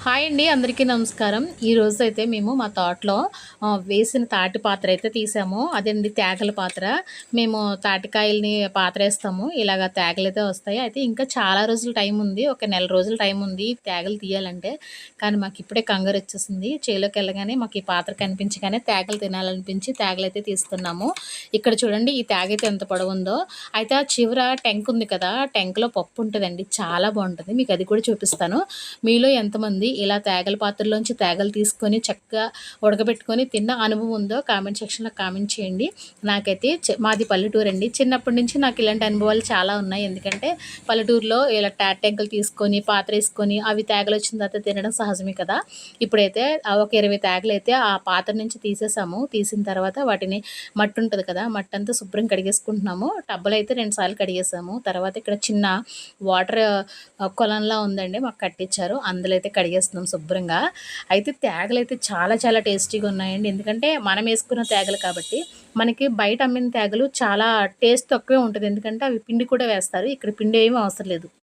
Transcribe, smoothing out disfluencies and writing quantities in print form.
Hi అండి. అందరికీ నమస్కారం. ఈరోజైతే మేము మా తోటలో వేసిన తాటి పాత్ర అయితే తీసాము. అదండి తేగల పాత్ర. మేము తాటికాయలని పాతరేస్తాము. ఇలాగ తేగలైతే వస్తాయి. అయితే ఇంకా చాలా రోజులు టైం ఉంది. ఒక నెల రోజులు టైం ఉంది ఈ తేగలు తీయాలంటే. కానీ మాకిప్పుడే కంగారొచ్చేసింది. చేలోకెళ్ళగానే మాకు ఈ పాత్ర కనిపించగానే తేగలు తినాలనిపించి తేగలైతే తీస్తున్నాము. ఇక్కడ చూడండి ఈ తేగైతే ఎంత పొడవుందో. అయితే ఆ చివర టెంక్ ఉంది కదా! టెంక్‌లో పప్పు ఉంటదండి. చాలా బావుంటది. మీకు అది కూడా చూపిస్తాను. మీలో ఎంతమంది ఇలా తేగల పాత్రలోంచి తేగలు తీసుకొని చక్కగా ఉడకబెట్టుకొని తిన్న అనుభవం ఉందో కామెంట్ సెక్షన్‌లో కామెంట్ చేయండి. నాకైతే మాది పల్లెటూరండి. చిన్నప్పటి నుంచి నాకు ఇలాంటి అనుభవాలు చాలా ఉన్నాయి. ఎందుకంటే పల్లెటూరులో ఇలా తాటెంకలు తీసుకొని పాతరేసుకొని అవి తేగలొచ్చిన తర్వాత తినడం సహజమే కదా! ఇప్పుడైతే ఒక 20 తేగలైతే ఆ పాత్ర నుంచి తీసేసాము. తీసిన తర్వాత వాటిని మట్టి ఉంటది కదా! మట్టంతా శుభ్రం కడిగేసుకుంటున్నాము. టబ్బులో అయితే 2 సార్లు కడిగేసాము. తర్వాత ఇక్కడ చిన్న వాటర్ కొలంలా ఉందండి. మాకు కట్టించారు. అందులో అయితే కడిగేస్తున్నాం శుభ్రంగా. అయితే తేగలైతే చాలా చాలా టేస్టీగా ఉన్నాయండి. ఎందుకంటే మనం వేసుకున్న తేగలు కాబట్టి. మనకి బయట అమ్మిన తేగలు చాలా టేస్ట్ తక్కువే ఉంటది. ఎందుకంటే అవి పిండి కూడా వేస్తారు. ఇక్కడ పిండి ఏమి అవసరం లేదు.